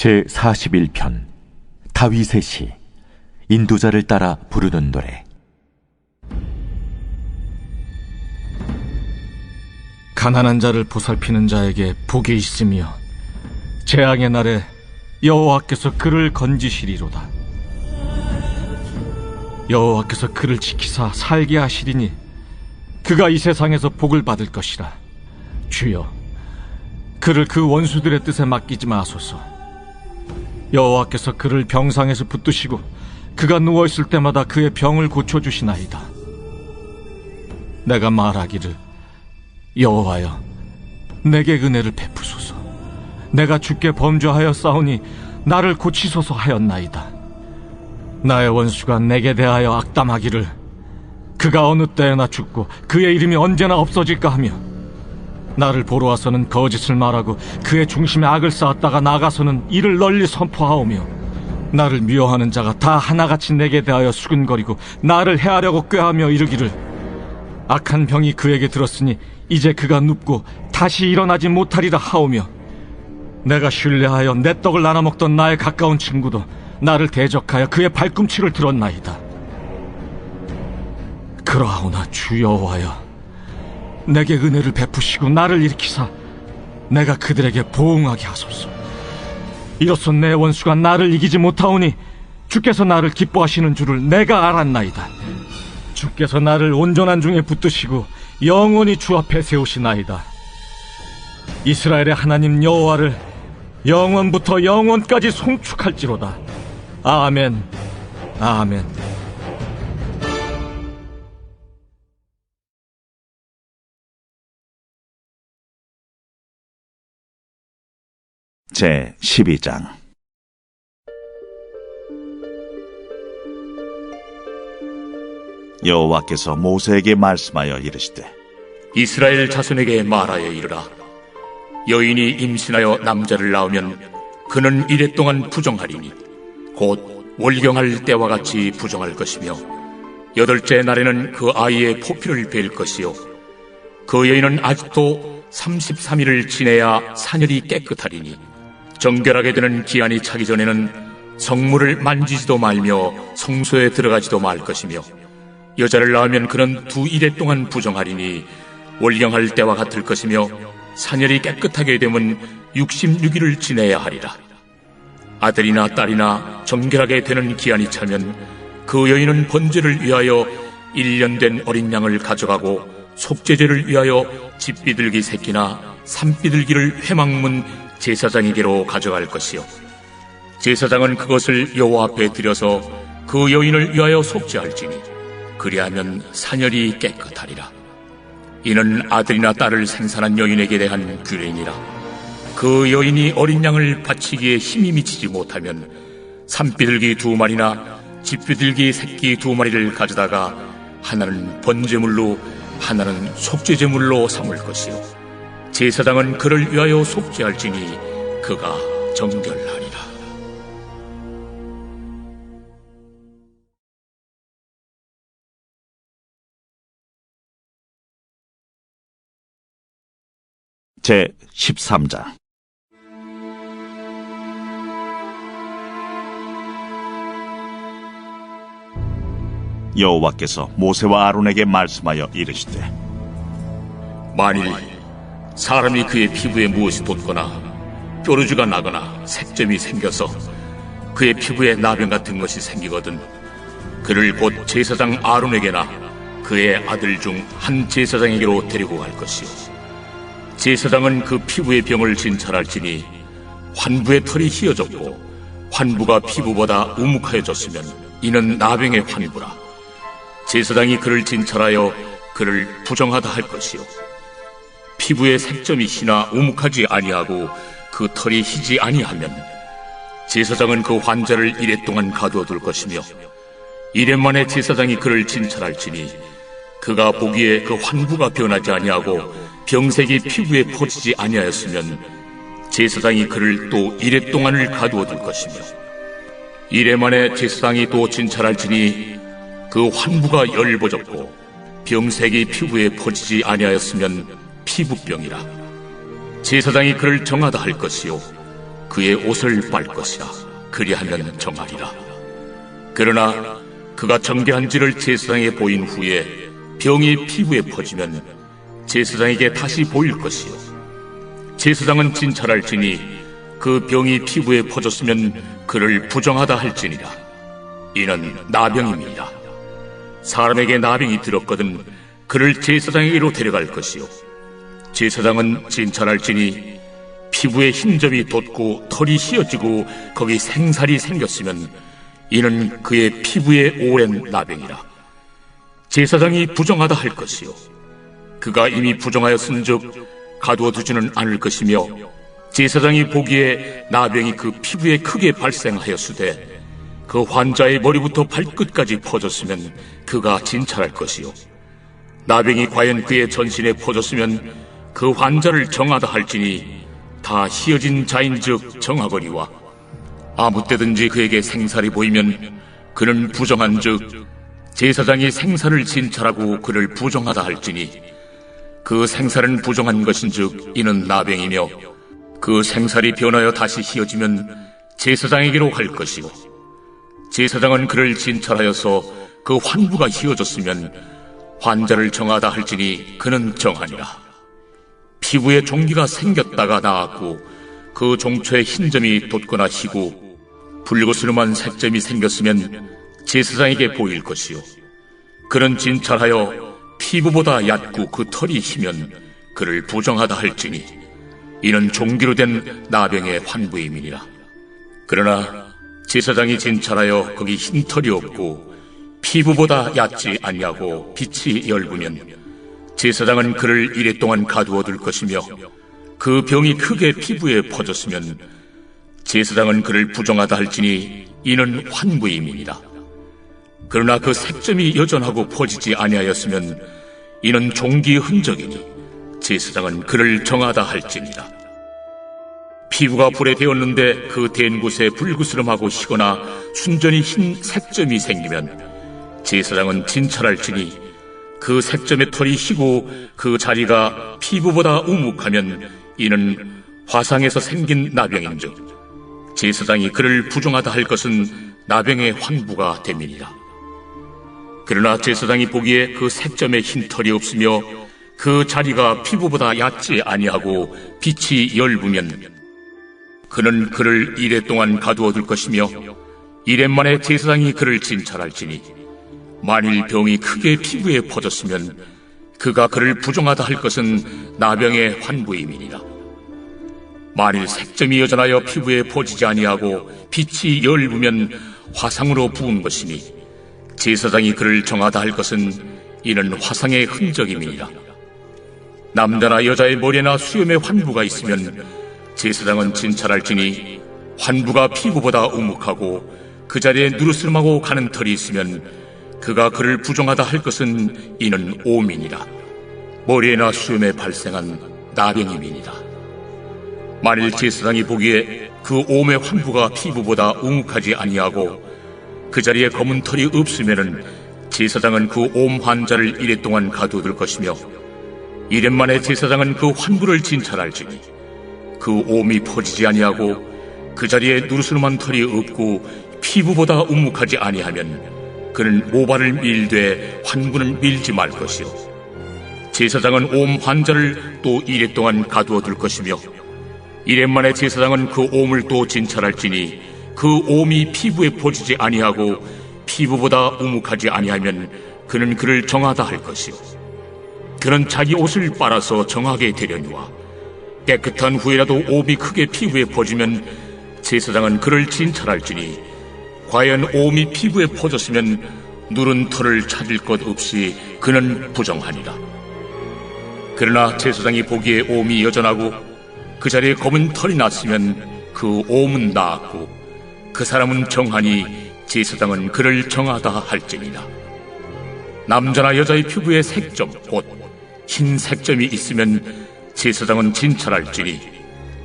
제41편 다윗의 시. 인도자를 따라 부르는 노래. 가난한 자를 보살피는 자에게 복이 있으며 재앙의 날에 여호와께서 그를 건지시리로다. 여호와께서 그를 지키사 살게 하시리니 그가 이 세상에서 복을 받을 것이라. 주여, 그를 그 원수들의 뜻에 맡기지 마소서. 여호와께서 그를 병상에서 붙드시고 그가 누워있을 때마다 그의 병을 고쳐주시나이다. 내가 말하기를, 여호와여, 내게 은혜를 베푸소서. 내가 주께 범죄하여 싸우니 나를 고치소서 하였나이다. 나의 원수가 내게 대하여 악담하기를, 그가 어느 때에나 죽고 그의 이름이 언제나 없어질까 하며, 나를 보러 와서는 거짓을 말하고 그의 중심에 악을 쌓았다가 나가서는 이를 널리 선포하오며, 나를 미워하는 자가 다 하나같이 내게 대하여 수근거리고 나를 해하려고 꾀하며 이르기를, 악한 병이 그에게 들었으니 이제 그가 눕고 다시 일어나지 못하리라 하오며, 내가 신뢰하여 내 떡을 나눠 먹던 나의 가까운 친구도 나를 대적하여 그의 발꿈치를 들었나이다. 그러하오나 주 여호와여, 내게 은혜를 베푸시고 나를 일으키사 내가 그들에게 보응하게 하소서. 이로써 내 원수가 나를 이기지 못하오니 주께서 나를 기뻐하시는 줄을 내가 알았나이다. 주께서 나를 온전한 중에 붙드시고 영원히 주 앞에 세우시나이다. 이스라엘의 하나님 여호와를 영원부터 영원까지 송축할지로다. 아멘, 아멘. 제12장. 여호와께서 모세에게 말씀하여 이르시되, 이스라엘 자손에게 말하여 이르라. 여인이 임신하여 남자를 낳으면 그는 이래 동안 부정하리니 곧 월경할 때와 같이 부정할 것이며, 8째 날에는 그 아이의 포피를 벨 것이요, 그 여인은 아직도 33일을 지내야 사녀리 깨끗하리니, 정결하게 되는 기한이 차기 전에는 성물을 만지지도 말며 성소에 들어가지도 말 것이며, 여자를 낳으면 그는 2일에 동안 부정하리니 월경할 때와 같을 것이며, 사녀리 깨끗하게 되면 66일을 지내야 하리라. 아들이나 딸이나 정결하게 되는 기한이 차면 그 여인은 번제를 위하여 1년 된 어린 양을 가져가고, 속죄제를 위하여 집비둘기 새끼나 산비둘기를 회막문 제사장에게로 가져갈 것이요, 제사장은 그것을 여호와 앞에 드려서 그 여인을 위하여 속죄할지니 그리하면 사녀리 깨끗하리라. 이는 아들이나 딸을 생산한 여인에게 대한 규례니라. 그 여인이 어린 양을 바치기에 힘이 미치지 못하면 산비둘기 2마리나 집비둘기 새끼 2마리를 가져다가 하나는 번제물로 하나는 속죄제물로 삼을 것이요, 제사장은 그를 위하여 속죄할지니 그가 정결하리라. 제13장. 여호와께서 모세와 아론에게 말씀하여 이르시되, 만일 사람이 그의 피부에 무엇이 돋거나 뾰루지가 나거나 색점이 생겨서 그의 피부에 나병 같은 것이 생기거든 그를 곧 제사장 아론에게나 그의 아들 중 한 제사장에게로 데리고 갈 것이요, 제사장은 그 피부의 병을 진찰할지니 환부의 털이 휘어졌고 환부가 피부보다 우묵하여졌으면 이는 나병의 환부라. 제사장이 그를 진찰하여 그를 부정하다 할 것이요, 피부에 색점이 희나 우묵하지 아니하고 그 털이 희지 아니하면 제사장은 그 환자를 이래 동안 가두어둘 것이며, 이래 만에 제사장이 그를 진찰할지니 그가 보기에 그 환부가 변하지 아니하고 병색이 피부에 퍼지지 아니하였으면 제사장이 그를 또 이래 동안을 가두어둘 것이며, 이래 만에 제사장이 또 진찰할지니 그 환부가 열버졌고 병색이 피부에 퍼지지 아니하였으면 피부병이라. 제사장이 그를 정하다 할 것이요, 그의 옷을 빨 것이라. 그리하면 정하리라. 그러나 그가 정결한 지를 제사장에게 보인 후에 병이 피부에 퍼지면 제사장에게 다시 보일 것이요, 제사장은 진찰할지니 그 병이 피부에 퍼졌으면 그를 부정하다 할지니라. 이는 나병임이니라. 사람에게 나병이 들었거든 그를 제사장에게로 데려갈 것이요, 제사장은 진찰할지니 피부에 흰점이 돋고 털이 휘어지고 거기 생살이 생겼으면 이는 그의 피부에 오랜 나병이라. 제사장이 부정하다 할 것이요, 그가 이미 부정하였은즉 가두어 두지는 않을 것이며, 제사장이 보기에 나병이 그 피부에 크게 발생하였으되 그 환자의 머리부터 발끝까지 퍼졌으면 그가 진찰할 것이요, 나병이 과연 그의 전신에 퍼졌으면 그 환자를 정하다 할지니 다 휘어진 자인즉 정하거니와, 아무 때든지 그에게 생살이 보이면 그는 부정한즉 제사장이 생살을 진찰하고 그를 부정하다 할지니 그 생살은 부정한 것인즉 이는 나병이며, 그 생살이 변하여 다시 휘어지면 제사장에게로 갈 것이고, 제사장은 그를 진찰하여서 그 환부가 휘어졌으면 환자를 정하다 할지니 그는 정하니라. 피부에 종기가 생겼다가 나았고 그 종초에 흰점이 돋거나 희고 붉으스름한 색점이 생겼으면 제사장에게 보일 것이요, 그는 진찰하여 피부보다 얕고 그 털이 희면 그를 부정하다 할지니 이는 종기로 된 나병의 환부임이니라. 그러나 제사장이 진찰하여 거기 흰 털이 없고 피부보다 얕지 아니하고 빛이 엷으면 제사장은 그를 이레 동안 가두어 둘 것이며, 그 병이 크게 피부에 퍼졌으면 제사장은 그를 부정하다 할지니 이는 환부임이니라. 그러나 그 색점이 여전하고 퍼지지 아니하였으면 이는 종기의 흔적이니 제사장은 그를 정하다 할지니라. 피부가 불에 데었는데 그 댄 곳에 불그스름하고 희거나 순전히 흰 색점이 생기면 제사장은 진찰할지니 그 색점의 털이 희고 그 자리가 피부보다 우묵하면 이는 화상에서 생긴 나병인즉 제사장이 그를 부정하다 할 것은 나병의 환부가 됨이니라. 그러나 제사장이 보기에 그 색점에 흰 털이 없으며 그 자리가 피부보다 얕지 아니하고 빛이 엷으면 그는 그를 이레 동안 가두어 둘 것이며, 이레 만에 제사장이 그를 진찰할지니 만일 병이 크게 피부에 퍼졌으면 그가 그를 부정하다 할 것은 나병의 환부임이니라. 만일 색점이 여전하여 피부에 퍼지지 아니하고 빛이 엷으면 화상으로 부은 것이니 제사장이 그를 정하다 할 것은 이는 화상의 흔적임이니라. 남자나 여자의 머리나 수염에 환부가 있으면 제사장은 진찰할지니 환부가 피부보다 우묵하고 그 자리에 누르스름하고 가는 털이 있으면 그가 그를 부정하다 할 것은 이는 오민이라. 머리에나 수염에 발생한 나병임이니라. 만일 제사장이 보기에 그 옴의 환부가 피부보다 우묵하지 아니하고 그 자리에 검은 털이 없으면은 제사장은 그 옴 환자를 이레 동안 가두어둘 것이며, 이레 만에 제사장은 그 환부를 진찰할지니 그 옴이 퍼지지 아니하고 그 자리에 누르스름한 털이 없고 피부보다 우묵하지 아니하면 그는 모발을 밀되 환부는 밀지 말 것이요, 제사장은 옴 환자를 또 이레 동안 가두어 둘 것이며, 이레 만에 제사장은 그 옴을 또 진찰할지니 그 옴이 피부에 퍼지지 아니하고 피부보다 우묵하지 아니하면 그는 그를 정하다 할 것이요, 그는 자기 옷을 빨아서 정하게 되려니와, 깨끗한 후에라도 옴이 크게 피부에 퍼지면 제사장은 그를 진찰할지니 과연 옴이 피부에 퍼졌으면 누른 털을 찾을 것 없이 그는 부정하니라. 그러나 제사장이 보기에 옴이 여전하고 그 자리에 검은 털이 났으면 그 옴은 나았고 그 사람은 정하니 제사장은 그를 정하다 할지니라. 남자나 여자의 피부에 색점 곧 흰 색점이 있으면 제사장은 진찰할지니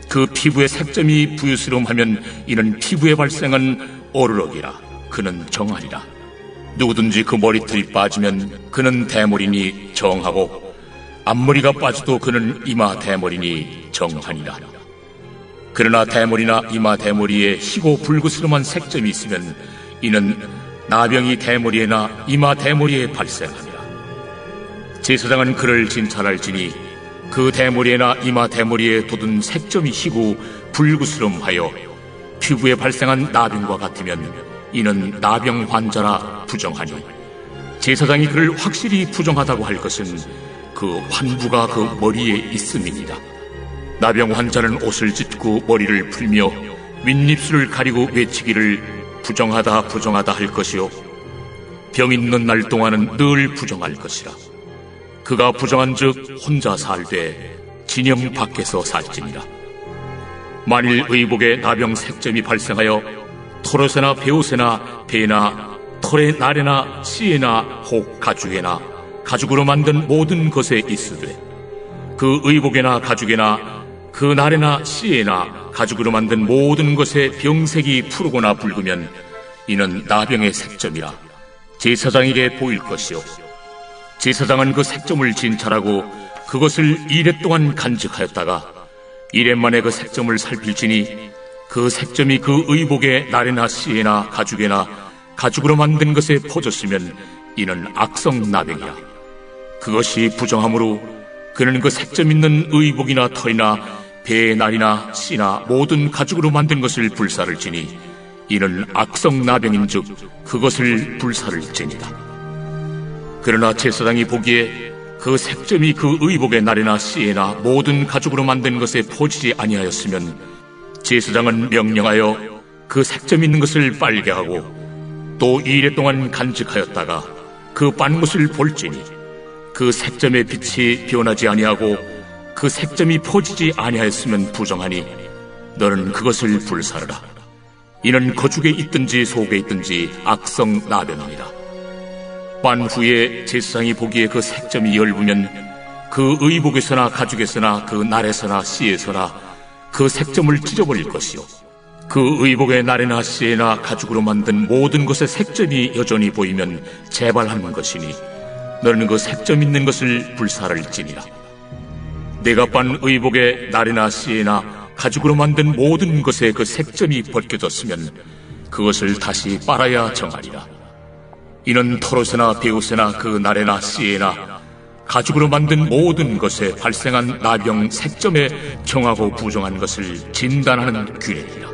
그 피부의 색점이 부유스러움하면 이는 피부에 발생한 어르럭이라. 그는 정하리라. 누구든지 그 머리털이 빠지면 그는 대머리니 정하고 앞머리가 빠져도 그는 이마 대머리니 정하니라. 그러나 대머리나 이마 대머리에 희고 불그스름한 색점이 있으면 이는 나병이 대머리에나 이마 대머리에 발생하니라. 제사장은 그를 진찰할지니 그 대머리에나 이마 대머리에 돋은 색점이 희고 불그스름하여 피부에 발생한 나병과 같으면 이는 나병 환자라 부정하니, 제사장이 그를 확실히 부정하다고 할 것은 그 환부가 그 머리에 있음이니라. 나병 환자는 옷을 찢고 머리를 풀며 윗입술을 가리고 외치기를 부정하다 부정하다 할 것이요, 병 있는 날 동안은 늘 부정할 것이라. 그가 부정한즉 혼자 살되 진영 밖에서 살지니라. 만일 의복에 나병 색점이 발생하여 털옷에나 베옷에나 배나 털의 날에나 씨에나 혹 가죽에나 가죽으로 만든 모든 것에 있으되, 그 의복에나 가죽에나 그 날에나 씨에나 가죽으로 만든 모든 것에 병색이 푸르거나 붉으면 이는 나병의 색점이라 제사장에게 보일 것이요, 제사장은 그 색점을 진찰하고 그것을 이레 동안 간직하였다가 이레 만에 그 색점을 살필지니, 그 색점이 그 의복의 날에나 씨에나 가죽에나 가죽으로 만든 것에 퍼졌으면 이는 악성 나병이야. 그것이 부정하므로 그는 그 색점 있는 의복이나 털이나 배의 날이나 씨나 모든 가죽으로 만든 것을 불사를 지니 이는 악성 나병인즉 그것을 불사를 지니라. 그러나 제사장이 보기에 그 색점이 그 의복의 날에나 씨에나 모든 가죽으로 만든 것에 퍼지지 아니하였으면 제사장은 명령하여 그 색점 있는 것을 빨게 하고 또 2일 동안 간직하였다가 그 빤 것을 볼지니, 그 색점의 빛이 변하지 아니하고 그 색점이 퍼지지 아니하였으면 부정하니 너는 그것을 불사르라. 이는 거죽에 있든지 속에 있든지 악성 나병이니라. 빤 후에 제사장이 보기에 그 색점이 엷으면 그 의복에서나 가죽에서나 그 날에서나 씨에서나 그 색점을 찢어버릴 것이요, 그 의복의 날에나 씨에나 가죽으로 만든 모든 것의 색점이 여전히 보이면 재발하는 것이니 너는 그 색점 있는 것을 불사를지니라. 내가 빤 의복의 날에나 씨에나 가죽으로 만든 모든 것에 그 색점이 벗겨졌으면 그것을 다시 빨아야 정하리라. 이는 털옷에나 베옷에나 그 날에나 씨에나 가죽으로 만든 모든 것에 발생한 나병 색점에 정하고 부정한 것을 진단하는 규례니라.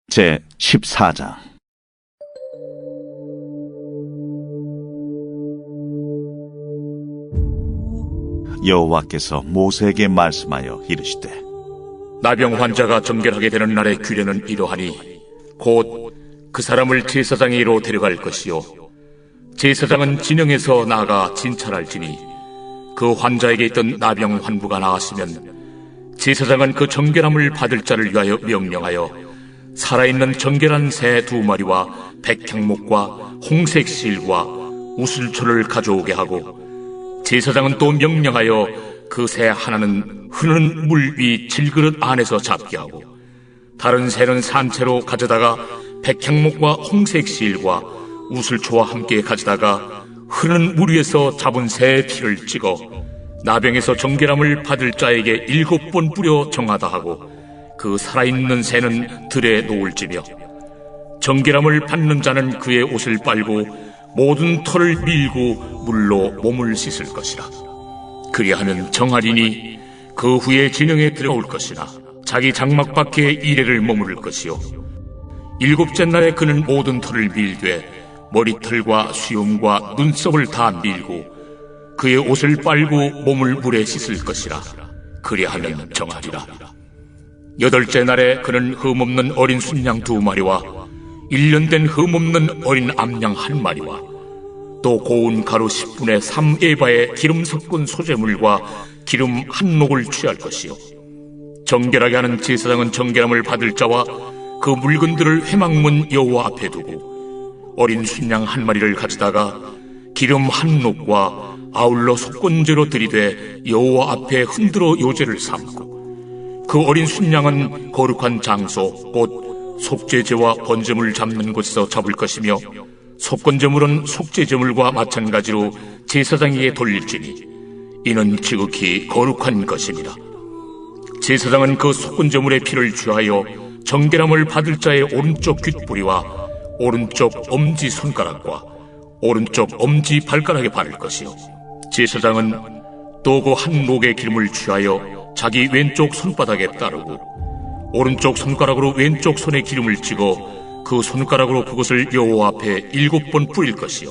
제 14장. 여호와께서 모세에게 말씀하여 이르시되, 나병 환자가 정결하게 되는 날의 규례는 이러하니 곧 그 사람을 제사장에게로 데려갈 것이요, 제사장은 진영에서 나아가 진찰할지니 그 환자에게 있던 나병 환부가 나았으면 제사장은 그 정결함을 받을 자를 위하여 명령하여 살아있는 정결한 새 2마리와 백향목과 홍색 실과 우슬초를 가져오게 하고, 제사장은 또 명령하여 그 새 하나는 흐르는 물 위 질그릇 안에서 잡게 하고, 다른 새는 산채로 가져다가 백향목과 홍색 실과 우슬초와 함께 가져다가 흐르는 물 위에서 잡은 새의 피를 찍어 나병에서 정결함을 받을 자에게 7번 뿌려 정하다 하고, 그 살아있는 새는 들에 놓을지며, 정결함을 받는 자는 그의 옷을 빨고 모든 털을 밀고 물로 몸을 씻을 것이라. 그리하면 정하리니 그 후에 진영에 들어올 것이나 자기 장막 밖에 이레를 머무를 것이요, 7째 날에 그는 모든 털을 밀되 머리털과 수염과 눈썹을 다 밀고 그의 옷을 빨고 몸을 물에 씻을 것이라. 그리하면 정하리라. 8째 날에 그는 흠없는 어린 순양 2마리와 1년 된 흠없는 어린 암양 1마리와 또 고운 가루 10분의 3에바의 기름 섞은 소재물과 기름 1녹을 취할 것이요, 정결하게 하는 제사장은 정결함을 받을 자와 그 물건들을 회막문 여호와 앞에 두고 어린 순양 1마리를 가져다가 기름 1녹과 아울러 속건제로 들이되 여호와 앞에 흔들어 요제를 삼고, 그 어린 순양은 거룩한 장소 곧 속죄제와 번제물 잡는 곳에서 잡을 것이며 속건제물은 속죄제물과 마찬가지로 제사장에게 돌릴지니 이는 지극히 거룩한 것입니다. 제사장은 그 속건제물의 피를 취하여 정결함을 받을 자의 오른쪽 귓뿌리와 오른쪽 엄지 손가락과 오른쪽 엄지 발가락에 바를 것이요, 제사장은 또 그 한 녹의 기름을 취하여 자기 왼쪽 손바닥에 따르고 오른쪽 손가락으로 왼쪽 손에 기름을 찍어 그 손가락으로 그것을 여호와 앞에 7번 뿌릴 것이요,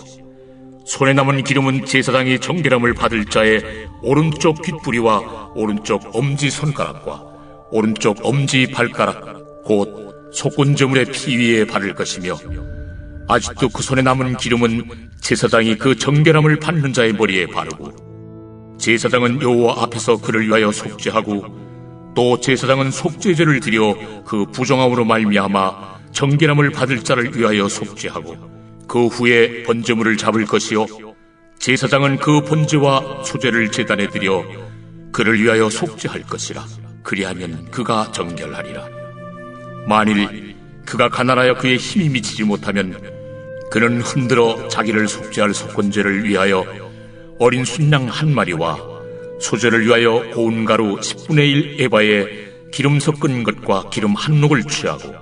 손에 남은 기름은 제사장이 정결함을 받을 자의 오른쪽 귓뿌리와 오른쪽 엄지 손가락과 오른쪽 엄지 발가락 곧 속건제물의 피 위에 바를 것이며, 아직도 그 손에 남은 기름은 제사장이 그 정결함을 받는 자의 머리에 바르고, 제사장은 여호와 앞에서 그를 위하여 속죄하고, 또 제사장은 속죄제를 드려 그 부정함으로 말미암아 정결함을 받을 자를 위하여 속죄하고, 그 후에 번제물을 잡을 것이요, 제사장은 그 번제와 소제를 제단에 드려 그를 위하여 속죄할 것이라. 그리하면 그가 정결하리라. 만일 그가 가난하여 그의 힘이 미치지 못하면 그는 흔들어 자기를 속죄할 속건제를 위하여 어린 순양 1마리와 소제를 위하여 고운 가루 10분의 1 에바에 기름 섞은 것과 기름 1녹을 취하고,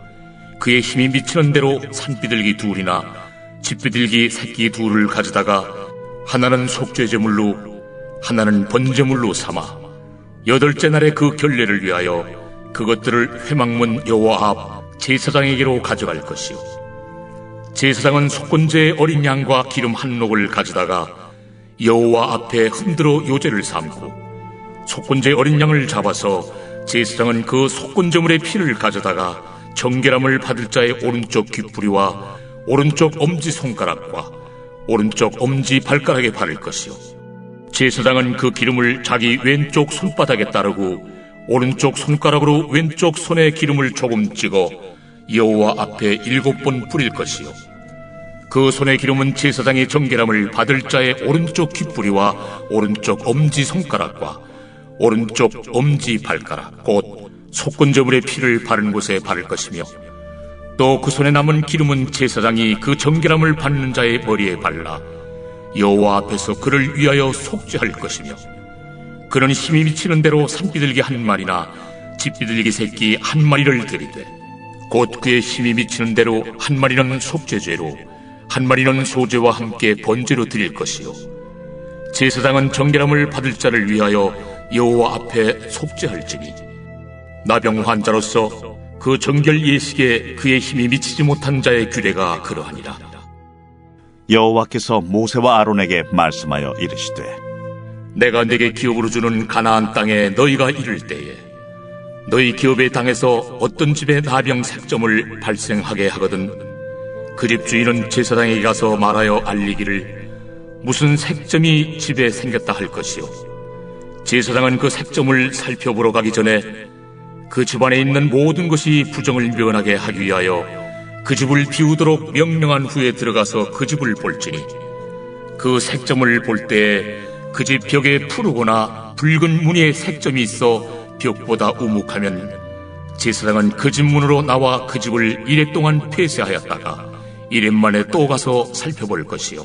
그의 힘이 미치는 대로 산비둘기 2이나 집비둘기 새끼 2를 가져다가 하나는 속죄제물로 하나는 번제물로 삼아 8째 날에 그 결례를 위하여 그것들을 회막문 여호와 앞 제사장에게로 가져갈 것이요, 제사장은 속건제의 어린 양과 기름 1녹을 가져다가 여호와 앞에 흔들어 요제를 삼고, 속건제의 어린 양을 잡아서 제사장은 그 속건제물의 피를 가져다가 정결함을 받을 자의 오른쪽 귓뿌리와 오른쪽 엄지손가락과 오른쪽 엄지 발가락에 바를 것이요, 제사장은 그 기름을 자기 왼쪽 손바닥에 따르고 오른쪽 손가락으로 왼쪽 손에 기름을 조금 찍어 여호와 앞에 7번 뿌릴 것이요, 그 손의 기름은 제사장이 정결함을 받을 자의 오른쪽 귓뿌리와 오른쪽 엄지손가락과 오른쪽 엄지 발가락 곧 속건제물의 피를 바른 곳에 바를 것이며, 또 그 손에 남은 기름은 제사장이 그 정결함을 받는 자의 머리에 발라 여호와 앞에서 그를 위하여 속죄할 것이며, 그는 힘이 미치는 대로 산비둘기 1마리나 집비둘기 새끼 1마리를 드리되, 곧 그의 힘이 미치는 대로 1마리는 속죄죄로 1마리는 소제와 함께 번제로 드릴 것이요, 제사장은 정결함을 받을 자를 위하여 여호와 앞에 속죄할지니, 나병 환자로서 그 정결 예식에 그의 힘이 미치지 못한 자의 규례가 그러하니라. 여호와께서 모세와 아론에게 말씀하여 이르시되, 내가 네게 기업으로 주는 가나안 땅에 너희가 이를 때에 너희 기업의 땅에서 어떤 집에 나병 색점을 발생하게 하거든 그 집 주인은 제사장에게 가서 말하여 알리기를 무슨 색점이 집에 생겼다 할 것이요, 제사장은 그 색점을 살펴보러 가기 전에 그 집안에 있는 모든 것이 부정을 면하게 하기 위하여 그 집을 비우도록 명령한 후에 들어가서 그 집을 볼지니, 그 색점을 볼 때에 그 집 벽에 푸르거나 붉은 무늬의 색점이 있어 벽보다 우묵하면 제사장은 그 집 문으로 나와 그 집을 이래 동안 폐쇄하였다가 이래 만에 또 가서 살펴볼 것이요,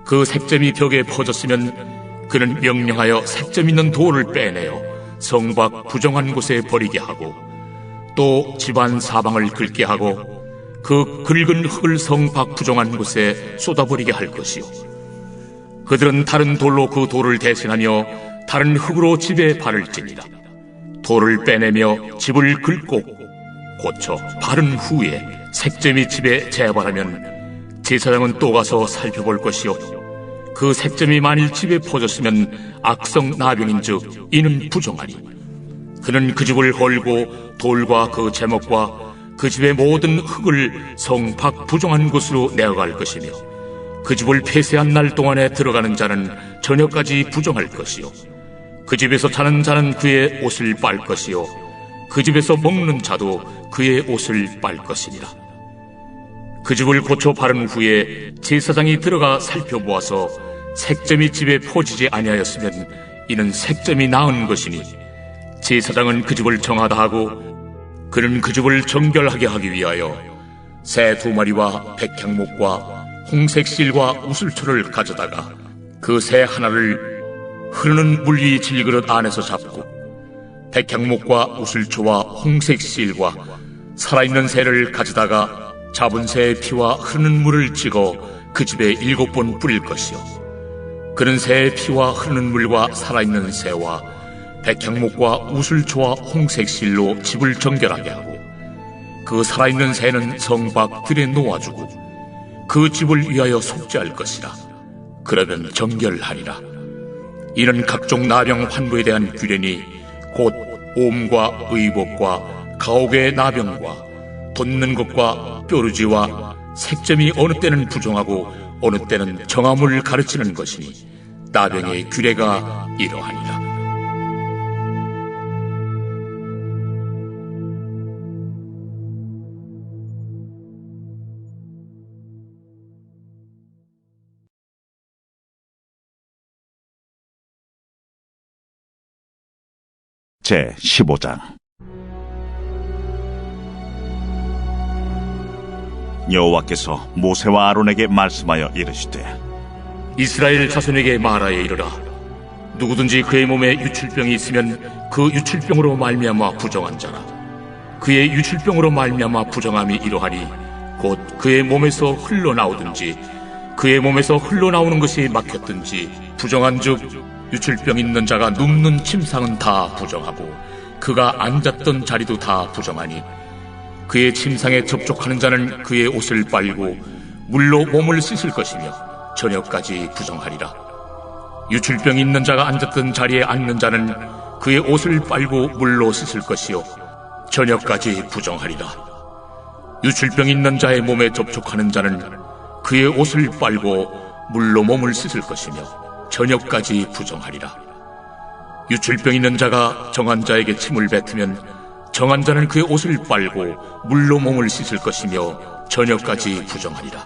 그 색점이 벽에 퍼졌으면 그는 명령하여 색점 있는 돌을 빼내어 성 밖 부정한 곳에 버리게 하고, 또 집안 사방을 긁게 하고 그 긁은 흙을 성 밖 부정한 곳에 쏟아버리게 할 것이요, 그들은 다른 돌로 그 돌을 대신하며 다른 흙으로 집에 바를지니라. 돌을 빼내며 집을 긁고 고쳐 바른 후에 색점이 집에 재발하면 제사장은 또 가서 살펴볼 것이요, 그 색점이 만일 집에 퍼졌으면 악성 나병인즉 이는 부정하니, 그는 그 집을 헐고 돌과 그 제목과 그 집의 모든 흙을 성 밖 부정한 곳으로 내어갈 것이며, 그 집을 폐쇄한 날 동안에 들어가는 자는 저녁까지 부정할 것이요, 그 집에서 자는 자는 그의 옷을 빨 것이요, 그 집에서 먹는 자도 그의 옷을 빨 것이니라. 그 집을 고쳐 바른 후에 제사장이 들어가 살펴보아서 색점이 집에 퍼지지 아니하였으면 이는 색점이 나은 것이니, 제사장은 그 집을 정하다 하고 그는 그 집을 정결하게 하기 위하여 새 2마리와 백향목과 홍색 실과 우슬초를 가져다가 그 새 하나를 흐르는 물 위 질그릇 안에서 잡고 백향목과 우슬초와 홍색 실과 살아있는 새를 가져다가 잡은 새의 피와 흐르는 물을 찍어 그 집에 7번 뿌릴 것이요. 그는 새의 피와 흐르는 물과 살아있는 새와 백향목과 우슬초와 홍색 실로 집을 정결하게 하고 그 살아있는 새는 성 밖 들에 놓아주고 그 집을 위하여 속죄할 것이라. 그러면 정결하리라. 이는 각종 나병 환부에 대한 규례니 곧 옴과 의복과 가옥의 나병과 돋는 것과 뾰루지와 색점이 어느 때는 부정하고 어느 때는 정함을 가르치는 것이니 나병의 규례가 이러하니라. 제 15장. 여호와께서 모세와 아론에게 말씀하여 이르시되 이스라엘 자손에게 말하여 이르라. 누구든지 그의 몸에 유출병이 있으면 그 유출병으로 말미암아 부정한 자라. 그의 유출병으로 말미암아 부정함이 이러하니 곧 그의 몸에서 흘러나오든지 그의 몸에서 흘러나오는 것이 막혔든지 부정한즉 유출병 있는 자가 눕는 침상은 다 부정하고 그가 앉았던 자리도 다 부정하니 그의 침상에 접촉하는 자는 그의 옷을 빨고 물로 몸을 씻을 것이며 저녁까지 부정하리라. 유출병 있는 자가 앉았던 자리에 앉는 자는 그의 옷을 빨고 물로 씻을 것이요 저녁까지 부정하리라. 유출병 있는 자의 몸에 접촉하는 자는 그의 옷을 빨고 물로 몸을 씻을 것이며 저녁까지 부정하리라. 유출병 있는 자가 정한 자에게 침을 뱉으면 정한 자는 그의 옷을 빨고 물로 몸을 씻을 것이며 저녁까지 부정하리라.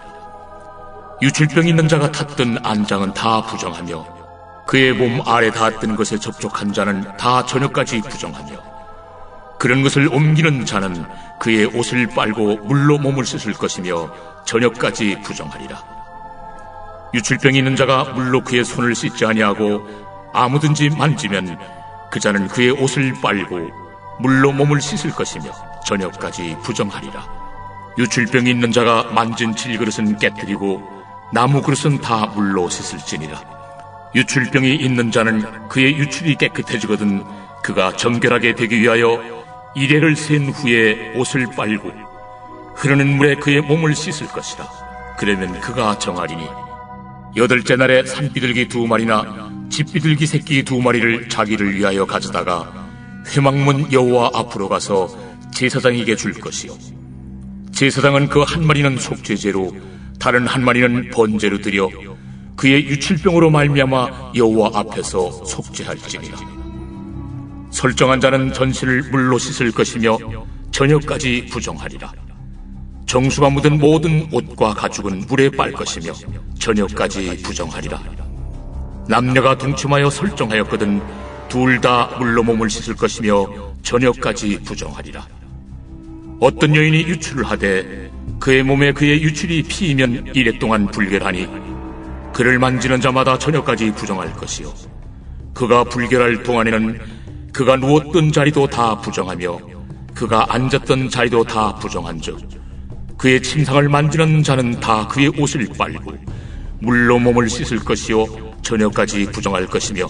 유출병 있는 자가 탔던 안장은 다 부정하며 그의 몸 아래 닿았던 것에 접촉한 자는 다 저녁까지 부정하며 그런 것을 옮기는 자는 그의 옷을 빨고 물로 몸을 씻을 것이며 저녁까지 부정하리라. 유출병이 있는 자가 물로 그의 손을 씻지 아니하고 아무든지 만지면 그 자는 그의 옷을 빨고 물로 몸을 씻을 것이며 저녁까지 부정하리라. 유출병이 있는 자가 만진 질그릇은 깨뜨리고 나무 그릇은 다 물로 씻을지니라. 유출병이 있는 자는 그의 유출이 깨끗해지거든 그가 정결하게 되기 위하여 이레를 센 후에 옷을 빨고 흐르는 물에 그의 몸을 씻을 것이라. 그러면 그가 정하리니 8째 날에 산비둘기 2마리나 집비둘기 새끼 2마리를 자기를 위하여 가져다가 회막문 여호와 앞으로 가서 제사장에게 줄 것이요 제사장은 그 한 마리는 속죄제로 다른 한 마리는 번제로 드려 그의 유출병으로 말미암아 여호와 앞에서 속죄할지니라. 설정한 자는 전신을 물로 씻을 것이며 저녁까지 부정하리라. 정수가 묻은 모든 옷과 가죽은 물에 빨 것이며 저녁까지 부정하리라. 남녀가 동침하여 설정하였거든 둘 다 물로 몸을 씻을 것이며 저녁까지 부정하리라. 어떤 여인이 유출을 하되 그의 몸에 그의 유출이 피이면 이래 동안 불결하니 그를 만지는 자마다 저녁까지 부정할 것이요 그가 불결할 동안에는 그가 누웠던 자리도 다 부정하며 그가 앉았던 자리도 다 부정한즉 그의 침상을 만지는 자는 다 그의 옷을 빨고 물로 몸을 씻을 것이요 저녁까지 부정할 것이며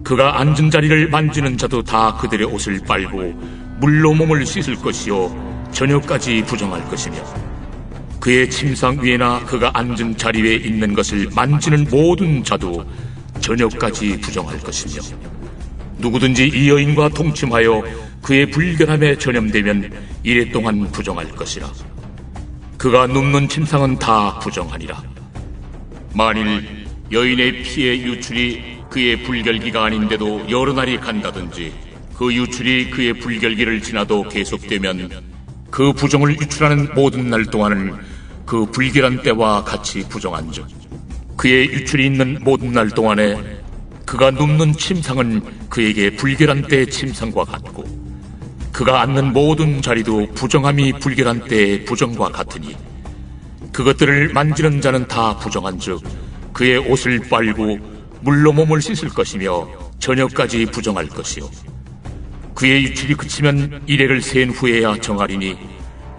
그가 앉은 자리를 만지는 자도 다 그들의 옷을 빨고 물로 몸을 씻을 것이요 저녁까지 부정할 것이며 그의 침상 위에나 그가 앉은 자리 위에 있는 것을 만지는 모든 자도 저녁까지 부정할 것이며 누구든지 이 여인과 동침하여 그의 불결함에 전염되면 이래 동안 부정할 것이라. 그가 눕는 침상은 다 부정하니라. 만일 여인의 피의 유출이 그의 불결기가 아닌데도 여러 날이 간다든지 그 유출이 그의 불결기를 지나도 계속되면 그 부정을 유출하는 모든 날 동안은 그 불결한 때와 같이 부정한즉 그의 유출이 있는 모든 날 동안에 그가 눕는 침상은 그에게 불결한 때의 침상과 같고 그가 앉는 모든 자리도 부정함이 불결한 때의 부정과 같으니 그것들을 만지는 자는 다 부정한즉 그의 옷을 빨고 물로 몸을 씻을 것이며 저녁까지 부정할 것이요 그의 유출이 그치면 이래를 센 후에야 정하리니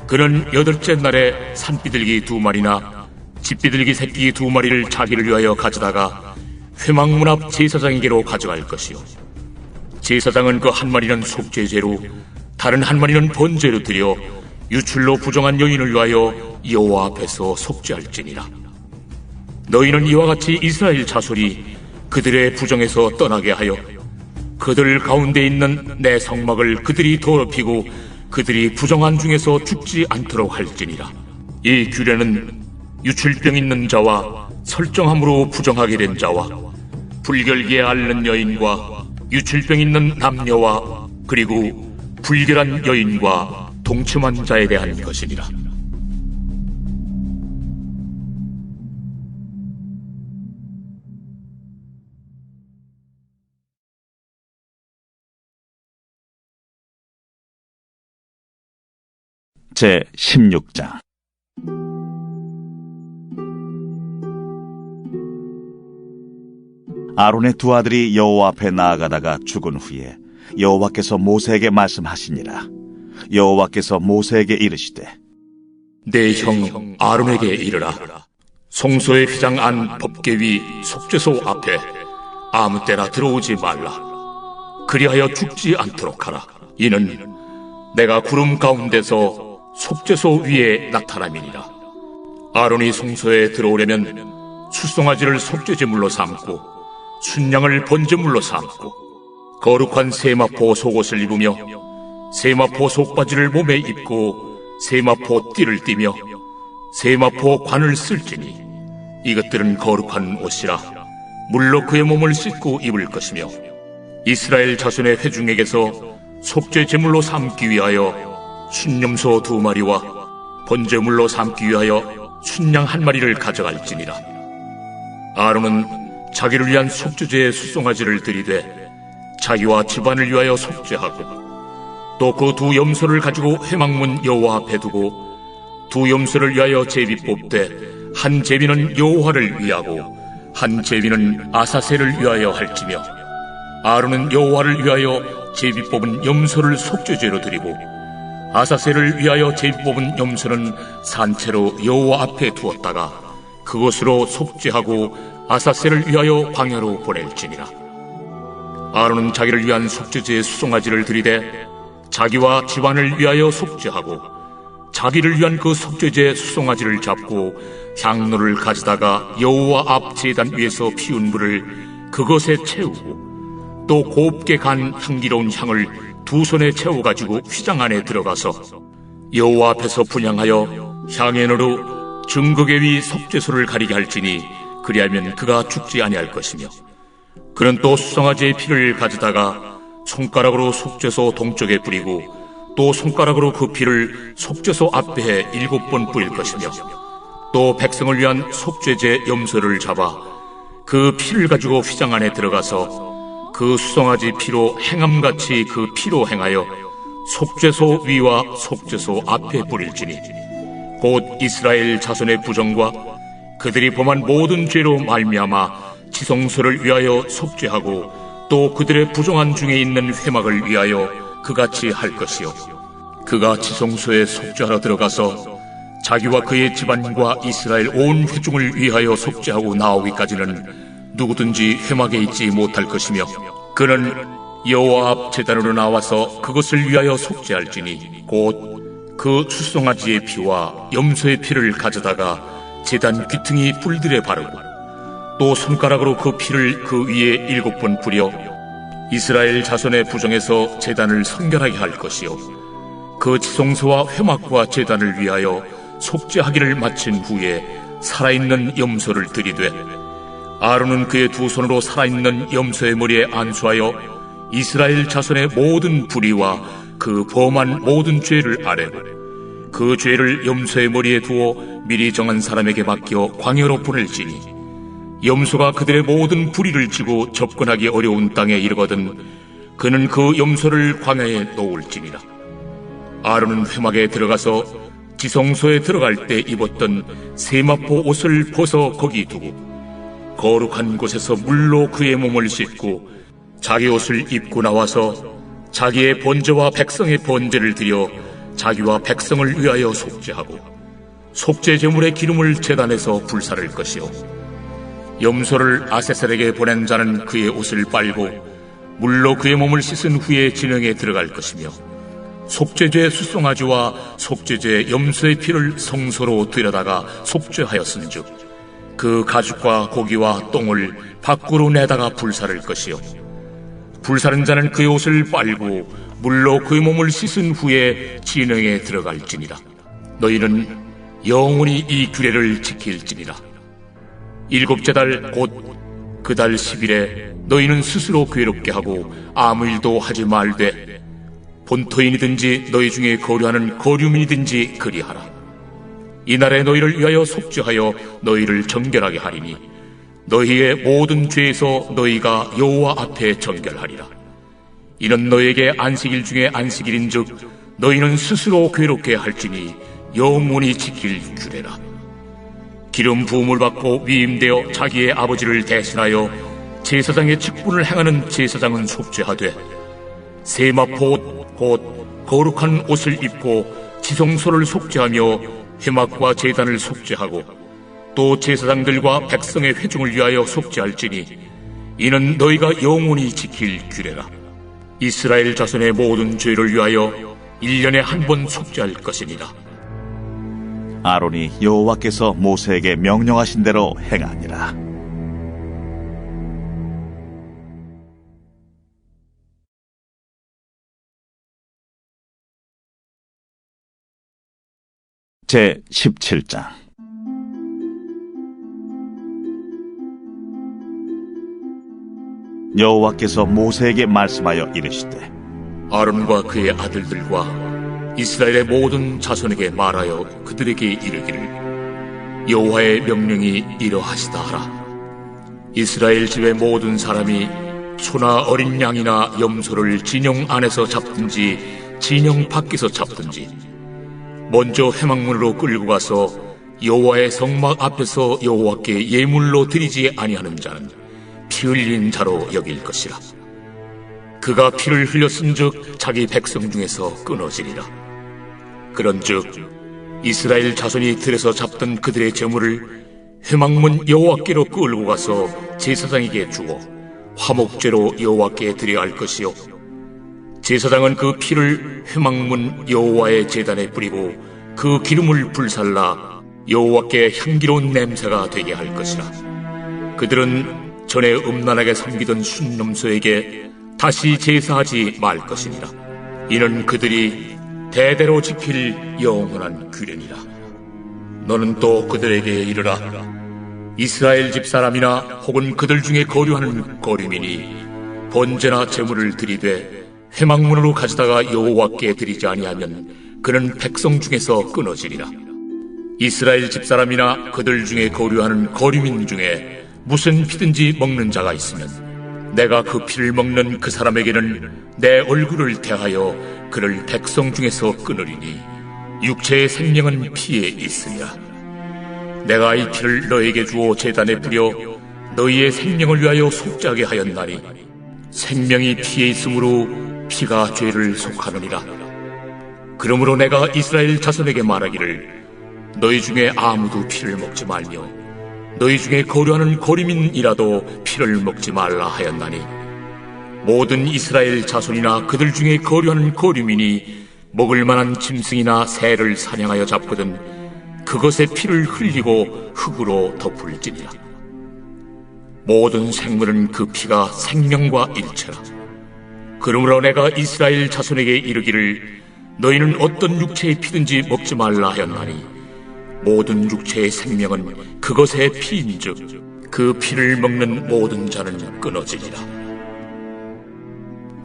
그는 8째 날에 산비둘기 2마리나 집비둘기 새끼 2마리를 자기를 위하여 가져다가 회막문 앞 제사장에게로 가져갈 것이요 제사장은 그 1마리는 속죄제로 다른 1마리는 번제로 드려 유출로 부정한 여인을 위하여 여호와 앞에서 속죄할지니라. 너희는 이와 같이 이스라엘 자손이 그들의 부정에서 떠나게 하여 그들 가운데 있는 내 성막을 그들이 더럽히고 그들이 부정한 중에서 죽지 않도록 할지니라. 이 규례는 유출병 있는 자와 설정함으로 부정하게 된 자와 불결기에 앓는 여인과 유출병 있는 남녀와 그리고 불결한 여인과 동침한 자에 대한 것이니라. 제 16장. 아론의 2 아들이 여호와 앞에 나아가다가 죽은 후에 여호와께서 모세에게 말씀하시니라. 여호와께서 모세에게 이르시되 내 형 아론에게 이르라. 성소의 휘장 안 법궤 위 속죄소 앞에 아무 때나 들어오지 말라. 그리하여 죽지 않도록 하라. 이는 내가 구름 가운데서 속죄소 위에 나타남이니라. 아론이 성소에 들어오려면 수송아지를 속죄제물로 삼고 순양을 번제물로 삼고 거룩한 세마포 속옷을 입으며 세마포 속바지를 몸에 입고 세마포 띠를 띠며 세마포 관을 쓸지니 이것들은 거룩한 옷이라 물로 그의 몸을 씻고 입을 것이며 이스라엘 자손의 회중에게서 속죄 제물로 삼기 위하여 순염소 2마리와 번제물로 삼기 위하여 순양 1마리를 가져갈지니라. 아론은 자기를 위한 속죄제의 수송아지를 들이되 자기와 집안을 위하여 속죄하고 또 그 2 염소를 가지고 회막문 여호와 앞에 두고 2 염소를 위하여 제비 뽑되 한 제비는 여호와를 위하고 한 제비는 아사셀을 위하여 할지며 아론은 여호와를 위하여 제비 뽑은 염소를 속죄제로 드리고 아사셀을 위하여 제비 뽑은 염소는 산채로 여호와 앞에 두었다가 그것으로 속죄하고 아사셀을 위하여 광야로 보낼지니라. 아론은 자기를 위한 속죄제의 수송아지를 들이되 자기와 집안을 위하여 속죄하고 자기를 위한 그 속죄제 수송아지를 잡고 향로를 가져다가 여호와 앞 제단 위에서 피운 불을 그것에 채우고 또 곱게 간 향기로운 향을 2 손에 채워가지고 휘장 안에 들어가서 여호와 앞에서 분향하여 향연으로 증거궤 위 속죄소를 가리게 할지니 그리하면 그가 죽지 아니할 것이며 그는 또 수송아지의 피를 가져다가 손가락으로 속죄소 동쪽에 뿌리고 또 손가락으로 그 피를 속죄소 앞에 7번 뿌릴 것이며 또 백성을 위한 속죄제 염소를 잡아 그 피를 가지고 휘장 안에 들어가서 그 수송아지 피로 행함같이 그 피로 행하여 속죄소 위와 속죄소 앞에 뿌릴지니 곧 이스라엘 자손의 부정과 그들이 범한 모든 죄로 말미암아 지성소를 위하여 속죄하고 또 그들의 부정한 중에 있는 회막을 위하여 그같이 할 것이요 그가 지성소에 속죄하러 들어가서 자기와 그의 집안과 이스라엘 온 회중을 위하여 속죄하고 나오기까지는 누구든지 회막에 있지 못할 것이며 그는 여호와 앞 제단으로 나와서 그것을 위하여 속죄할지니 곧 그 수송아지의 피와 염소의 피를 가져다가 제단 귀퉁이 뿔들에 바르고 또 손가락으로 그 피를 그 위에 7번 뿌려 이스라엘 자손의 부정에서 제단을 성결하게 할 것이요 그 지성소와 회막과 제단을 위하여 속죄하기를 마친 후에 살아있는 염소를 들이되 아론은 그의 2 손으로 살아있는 염소의 머리에 안수하여 이스라엘 자손의 모든 불의와 그 범한 모든 죄를 아뢰고 그 죄를 염소의 머리에 두어 미리 정한 사람에게 맡겨 광야로 보낼지니 염소가 그들의 모든 불의를 지고 접근하기 어려운 땅에 이르거든 그는 그 염소를 광야에 놓을지니라. 아론은 회막에 들어가서 지성소에 들어갈 때 입었던 세마포 옷을 벗어 거기 두고 거룩한 곳에서 물로 그의 몸을 씻고 자기 옷을 입고 나와서 자기의 번제와 백성의 번제를 드려 자기와 백성을 위하여 속죄하고 속죄 제물의 기름을 제단에서 불사를 것이요 염소를 아세셀에게 보낸 자는 그의 옷을 빨고 물로 그의 몸을 씻은 후에 진영에 들어갈 것이며 속죄제 수송아지와 속죄제 염소의 피를 성소로 들여다가 속죄하였은즉 그 가죽과 고기와 똥을 밖으로 내다가 불사를 것이요 불사른 자는 그의 옷을 빨고 물로 그의 몸을 씻은 후에 진영에 들어갈지니라. 너희는 영원히 이 규례를 지킬지니라. 일곱째 달 곧 그 달 10일에 너희는 스스로 괴롭게 하고 아무 일도 하지 말되 본토인이든지 너희 중에 거류하는 거류민이든지 그리하라. 이날에 너희를 위하여 속죄하여 너희를 정결하게 하리니 너희의 모든 죄에서 너희가 여호와 앞에 정결하리라. 이는 너희에게 안식일 중에 안식일인즉 너희는 스스로 괴롭게 할지니 영원히 지킬 규례라. 기름 부음을 받고 위임되어 자기의 아버지를 대신하여 제사장의 직분을 행하는 제사장은 속죄하되 세마포 옷 곧 거룩한 옷을 입고 지성소를 속죄하며 회막과 제단을 속죄하고 또 제사장들과 백성의 회중을 위하여 속죄할지니 이는 너희가 영원히 지킬 규례라. 이스라엘 자손의 모든 죄를 위하여 1년에 한 번 속죄할 것이니라. 아론이 여호와께서 모세에게 명령하신 대로 행하니라. 제 17장. 여호와께서 모세에게 말씀하여 이르시되 아론과 그의 아들들과 이스라엘의 모든 자손에게 말하여 그들에게 이르기를 여호와의 명령이 이러하시다 하라. 이스라엘 집의 모든 사람이 소나 어린 양이나 염소를 진영 안에서 잡든지 진영 밖에서 잡든지 먼저 회막문으로 끌고 가서 여호와의 성막 앞에서 여호와께 예물로 드리지 아니하는 자는 피 흘린 자로 여길 것이라. 그가 피를 흘렸은즉 자기 백성 중에서 끊어지리라. 그런즉 이스라엘 자손이 들에서 잡던 그들의 제물을 회막문 여호와께로 끌고 가서 제사장에게 주어 화목제로 여호와께 드려야 할 것이요 제사장은 그 피를 회막문 여호와의 제단에 뿌리고 그 기름을 불살라 여호와께 향기로운 냄새가 되게 할 것이라. 그들은 전에 음란하게 섬기던 순념소에게 다시 제사하지 말 것이니라. 이는 그들이 대대로 지킬 영원한 규례니라. 너는 또 그들에게 이르라. 이스라엘 집 사람이나 혹은 그들 중에 거류하는 거류민이 번제나 제물을 드리되 회막문으로 가져다가 여호와께 드리지 아니하면 그는 백성 중에서 끊어지리라. 이스라엘 집 사람이나 그들 중에 거류하는 거류민 중에 무슨 피든지 먹는 자가 있으면 내가 그 피를 먹는 그 사람에게는 내 얼굴을 대하여 그를 백성 중에서 끊으리니 육체의 생명은 피에 있으리라. 내가 이 피를 너에게 주어 제단에 뿌려 너희의 생명을 위하여 속죄하게 하였나니 생명이 피에 있으므로 피가 죄를 속하느니라. 그러므로 내가 이스라엘 자손에게 말하기를 너희 중에 아무도 피를 먹지 말며 너희 중에 거류하는 거류민이라도 피를 먹지 말라 하였나니 모든 이스라엘 자손이나 그들 중에 거류하는 거류민이 먹을 만한 짐승이나 새를 사냥하여 잡거든 그것의 피를 흘리고 흙으로 덮을지니라. 모든 생물은 그 피가 생명과 일체라. 그러므로 내가 이스라엘 자손에게 이르기를 너희는 어떤 육체의 피든지 먹지 말라 하였나니 모든 육체의 생명은 그것의 피인즉 그 피를 먹는 모든 자는 끊어지리라.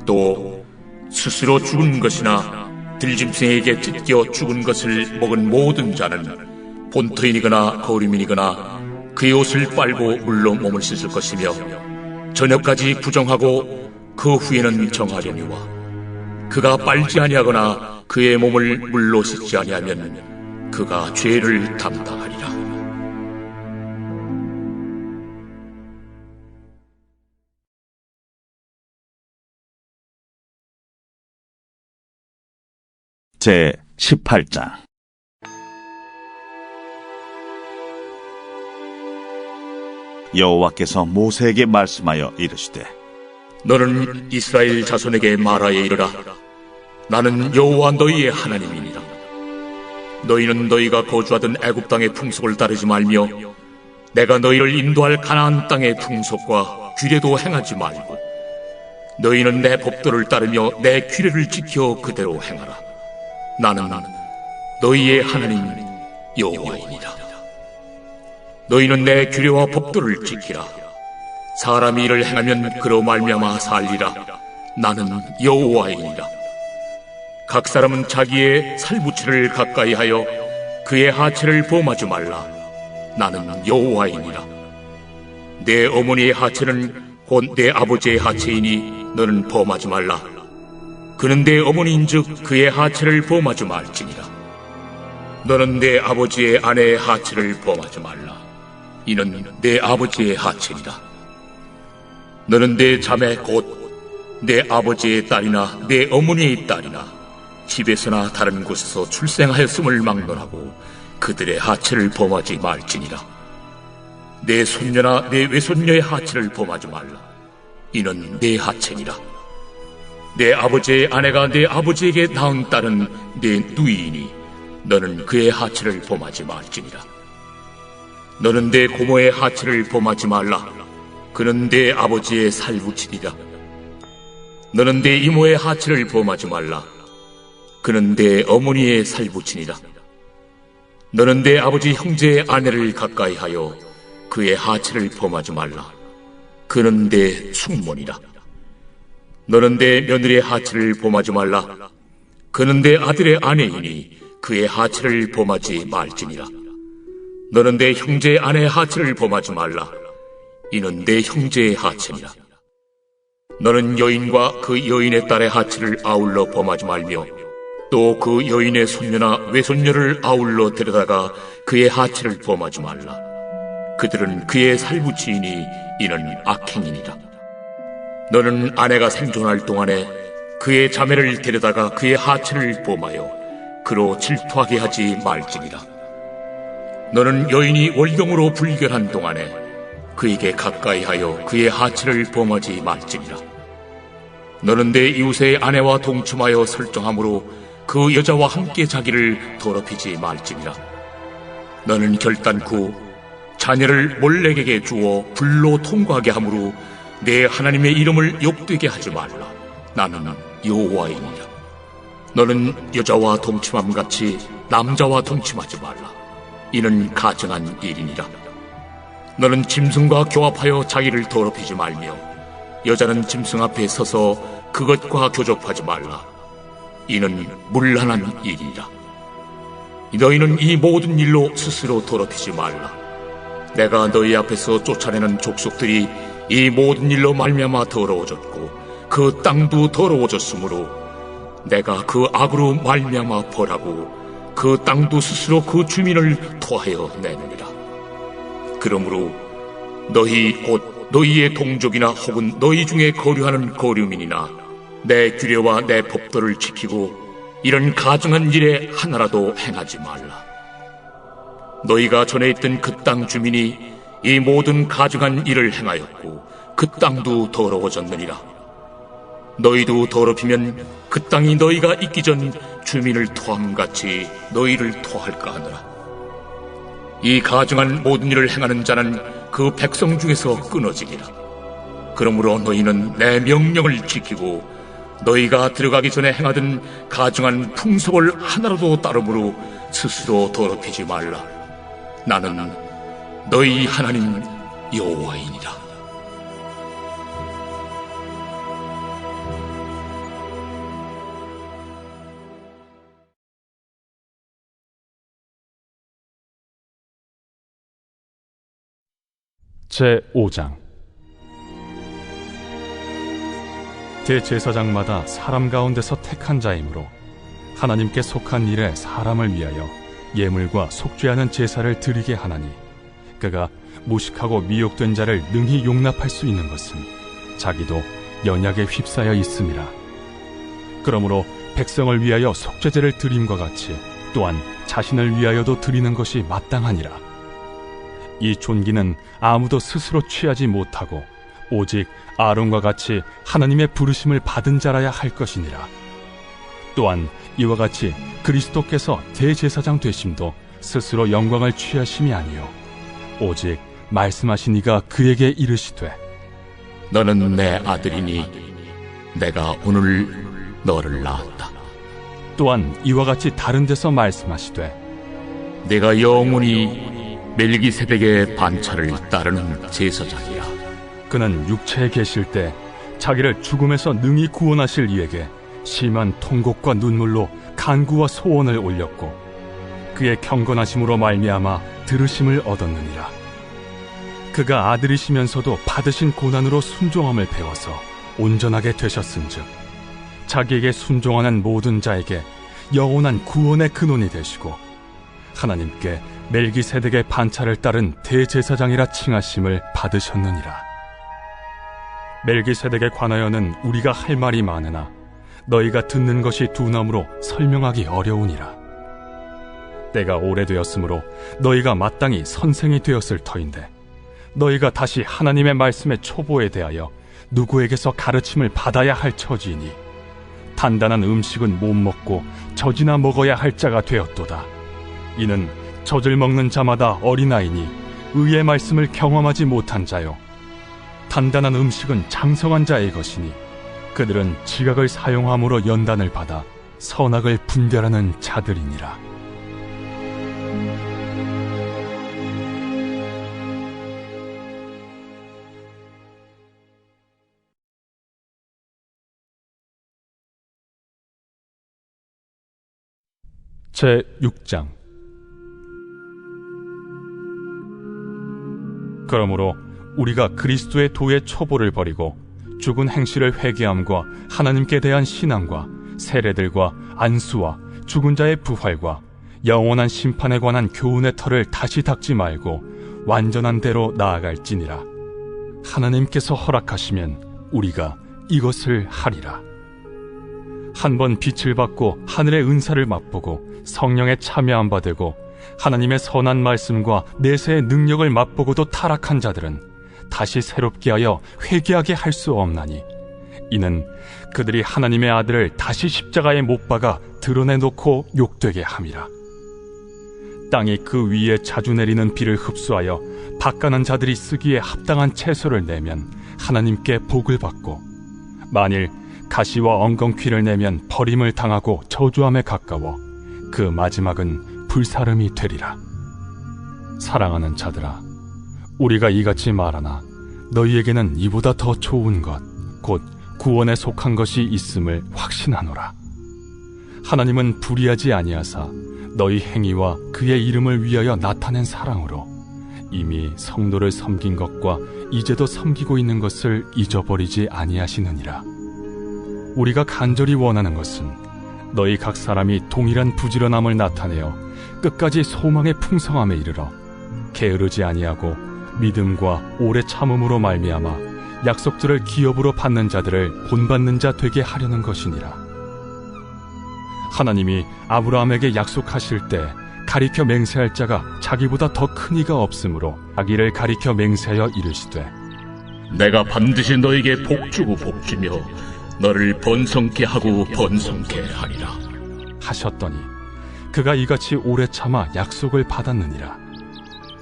또 스스로 죽은 것이나 들짐승에게 찢겨 죽은 것을 먹은 모든 자는 본토인이거나 거류민이거나 그의 옷을 빨고 물로 몸을 씻을 것이며 저녁까지 부정하고 그 후에는 정하려니와 그가 빨지 아니하거나 그의 몸을 물로 씻지 아니하면 그가 죄를 담당하리라. 제 18장. 여호와께서 모세에게 말씀하여 이르시되, 너는 이스라엘 자손에게 말하여 이르라. 나는 여호와 너희의 하나님이니라. 너희는 너희가 거주하던 애굽 땅의 풍속을 따르지 말며 내가 너희를 인도할 가나안 땅의 풍속과 규례도 행하지 말고 너희는 내 법도를 따르며 내 규례를 지켜 그대로 행하라. 나는 너희의 하나님 여호와이니라. 너희는 내 규례와 법도를 지키라. 사람이 이를 행하면 그로 말미암아 살리라. 나는 여호와이니라. 각 사람은 자기의 살부치를 가까이 하여 그의 하체를 범하지 말라. 나는 여호와이니라. 내 어머니의 하체는 곧 내 아버지의 하체이니 너는 범하지 말라. 그는 내 어머니인즉 그의 하체를 범하지 말지니라. 너는 내 아버지의 아내의 하체를 범하지 말라. 이는 내 아버지의 하체니라. 너는 내 자매 곧 내 아버지의 딸이나 내 어머니의 딸이나 집에서나 다른 곳에서 출생하였음을 막론하고 그들의 하체를 범하지 말지니라. 내 손녀나 내 외손녀의 하체를 범하지 말라. 이는 내 하체니라. 내 아버지의 아내가 내 아버지에게 낳은 딸은 내 누이이니 너는 그의 하체를 범하지 말지니라. 너는 내 고모의 하체를 범하지 말라. 그는 내 아버지의 살부치리라. 너는 내 이모의 하체를 범하지 말라. 그는 내 어머니의 살부치니라. 너는 내 아버지 형제의 아내를 가까이 하여 그의 하체를 범하지 말라. 그는 내 숙모니라. 너는 내 며느리의 하체를 범하지 말라. 그는 내 아들의 아내이니 그의 하체를 범하지 말지니라. 너는 내 형제의 아내의 하체를 범하지 말라. 이는 내 형제의 하체니라. 너는 여인과 그 여인의 딸의 하체를 아울러 범하지 말며 또 그 여인의 손녀나 외손녀를 아울러 데려다가 그의 하체를 범하지 말라. 그들은 그의 살부치이니 이는 악행이니라. 너는 아내가 생존할 동안에 그의 자매를 데려다가 그의 하체를 범하여 그로 질투하게 하지 말지니라. 너는 여인이 월경으로 불결한 동안에 그에게 가까이 하여 그의 하체를 범하지 말지니라. 너는 내 이웃의 아내와 동침하여 설정함으로 그 여자와 함께 자기를 더럽히지 말지니라. 너는 결단코 자녀를 몰렉에게 주어 불로 통과하게 함으로 내 하나님의 이름을 욕되게 하지 말라. 나는 여호와이니라. 너는 여자와 동침함같이 남자와 동침하지 말라. 이는 가증한 일이니라. 너는 짐승과 교합하여 자기를 더럽히지 말며 여자는 짐승 앞에 서서 그것과 교접하지 말라. 이는 문란한 일이라. 너희는 이 모든 일로 스스로 더럽히지 말라. 내가 너희 앞에서 쫓아내는 족속들이 이 모든 일로 말미암아 더러워졌고 그 땅도 더러워졌으므로 내가 그 악으로 말미암아 벌하고 그 땅도 스스로 그 주민을 토하여 내느니라. 그러므로 너희 곧 너희의 동족이나 혹은 너희 중에 거류하는 거류민이나 내 규례와 내 법도를 지키고 이런 가증한 일에 하나라도 행하지 말라. 너희가 전에 있던 그 땅 주민이 이 모든 가증한 일을 행하였고 그 땅도 더러워졌느니라. 너희도 더럽히면 그 땅이 너희가 있기 전 주민을 토함같이 너희를 토할까 하느라. 이 가증한 모든 일을 행하는 자는 그 백성 중에서 끊어지리라. 그러므로 너희는 내 명령을 지키고 너희가 들어가기 전에 행하던 가증한 풍속을 하나라도 따름으로 스스로 더럽히지 말라. 나는 너희 하나님 여호와이니라. 제5장. 대제사장마다 사람 가운데서 택한 자이므로 하나님께 속한 일에 사람을 위하여 예물과 속죄하는 제사를 드리게 하나니, 그가 무식하고 미혹된 자를 능히 용납할 수 있는 것은 자기도 연약에 휩싸여 있음이라. 그러므로 백성을 위하여 속죄제를 드림과 같이 또한 자신을 위하여도 드리는 것이 마땅하니라. 이 존귀는 아무도 스스로 취하지 못하고 오직 아론과 같이 하나님의 부르심을 받은 자라야 할 것이니라. 또한 이와 같이 그리스도께서 대제사장 되심도 스스로 영광을 취하심이 아니요 오직 말씀하신 이가 그에게 이르시되, 너는 내 아들이니 내가 오늘 너를 낳았다. 또한 이와 같이 다른 데서 말씀하시되, 내가 영원히 멜기세덱의 반차를 따르는 제사장이라. 그는 육체에 계실 때 자기를 죽음에서 능히 구원하실 이에게 심한 통곡과 눈물로 간구와 소원을 올렸고, 그의 경건하심으로 말미암아 들으심을 얻었느니라. 그가 아들이시면서도 받으신 고난으로 순종함을 배워서 온전하게 되셨은즉 자기에게 순종하는 모든 자에게 영원한 구원의 근원이 되시고, 하나님께 멜기세덱의 반차를 따른 대제사장이라 칭하심을 받으셨느니라. 멜기세덱에 관하여는 우리가 할 말이 많으나 너희가 듣는 것이 두나무로 설명하기 어려우니라. 때가 오래되었으므로 너희가 마땅히 선생이 되었을 터인데, 너희가 다시 하나님의 말씀의 초보에 대하여 누구에게서 가르침을 받아야 할 처지이니, 단단한 음식은 못 먹고 젖이나 먹어야 할 자가 되었도다. 이는 젖을 먹는 자마다 어린아이니 의의 말씀을 경험하지 못한 자요, 단단한 음식은 장성한 자의 것이니 그들은 지각을 사용함으로 연단을 받아 선악을 분별하는 자들이니라. 제6장. 그러므로 우리가 그리스도의 도의 초보를 버리고 죽은 행실을 회개함과 하나님께 대한 신앙과 세례들과 안수와 죽은 자의 부활과 영원한 심판에 관한 교훈의 털을 다시 닦지 말고 완전한 대로 나아갈지니라. 하나님께서 허락하시면 우리가 이것을 하리라. 한번 빛을 받고 하늘의 은사를 맛보고 성령에 참여한 바 되고 하나님의 선한 말씀과 내세의 능력을 맛보고도 타락한 자들은 다시 새롭게 하여 회개하게 할 수 없나니, 이는 그들이 하나님의 아들을 다시 십자가에 못 박아 드러내놓고 욕되게 함이라. 땅이 그 위에 자주 내리는 비를 흡수하여 바가난 자들이 쓰기에 합당한 채소를 내면 하나님께 복을 받고, 만일 가시와 엉겅퀴를 내면 버림을 당하고 저주함에 가까워 그 마지막은 불사름이 되리라. 사랑하는 자들아, 우리가 이같이 말하나 너희에게는 이보다 더 좋은 것, 곧 구원에 속한 것이 있음을 확신하노라. 하나님은 불의하지 아니하사 너희 행위와 그의 이름을 위하여 나타낸 사랑으로 이미 성도를 섬긴 것과 이제도 섬기고 있는 것을 잊어버리지 아니하시느니라. 우리가 간절히 원하는 것은 너희 각 사람이 동일한 부지런함을 나타내어 끝까지 소망의 풍성함에 이르러 게으르지 아니하고 믿음과 오래 참음으로 말미암아 약속들을 기업으로 받는 자들을 본받는 자 되게 하려는 것이니라. 하나님이 아브라함에게 약속하실 때 가리켜 맹세할 자가 자기보다 더 큰 이가 없으므로 자기를 가리켜 맹세하여 이르시되, 내가 반드시 너에게 복주고 복주며 너를 번성케 하고 번성케 하리라 하셨더니 그가 이같이 오래 참아 약속을 받았느니라.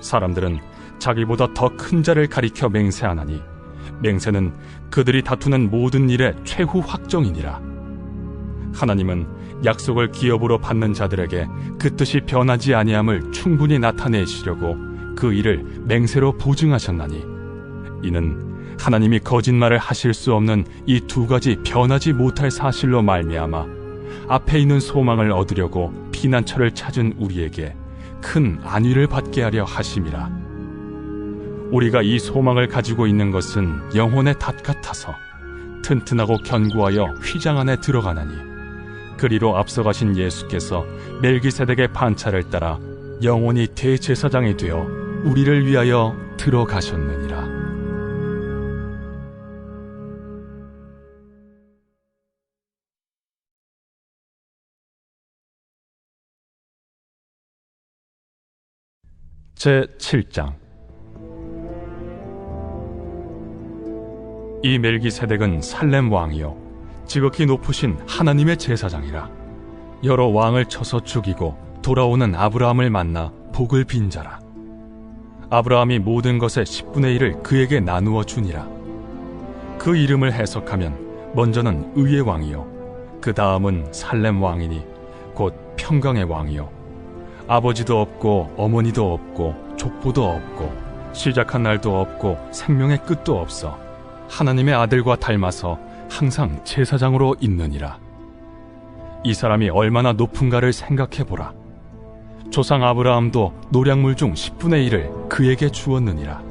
사람들은 자기보다 더 큰 자를 가리켜 맹세하나니 맹세는 그들이 다투는 모든 일의 최후 확정이니라. 하나님은 약속을 기업으로 받는 자들에게 그 뜻이 변하지 아니함을 충분히 나타내시려고 그 일을 맹세로 보증하셨나니, 이는 하나님이 거짓말을 하실 수 없는 이 두 가지 변하지 못할 사실로 말미암아 앞에 있는 소망을 얻으려고 피난처를 찾은 우리에게 큰 안위를 받게 하려 하심이라. 우리가 이 소망을 가지고 있는 것은 영혼의 닷 같아서 튼튼하고 견고하여 휘장 안에 들어가나니, 그리로 앞서가신 예수께서 멜기세덱의 반차를 따라 영원히 대제사장이 되어 우리를 위하여 들어가셨느니라. 제7장. 이 멜기세덱은 살렘 왕이요 지극히 높으신 하나님의 제사장이라. 여러 왕을 쳐서 죽이고 돌아오는 아브라함을 만나 복을 빈 자라. 아브라함이 모든 것의 10분의 1을 그에게 나누어 주니라. 그 이름을 해석하면 먼저는 의의 왕이요 그 다음은 살렘 왕이니 곧 평강의 왕이요 아버지도 없고 어머니도 없고 족보도 없고 시작한 날도 없고 생명의 끝도 없어 하나님의 아들과 닮아서 항상 제사장으로 있느니라. 이 사람이 얼마나 높은가를 생각해보라. 조상 아브라함도 노량물 중 10분의 1을 그에게 주었느니라.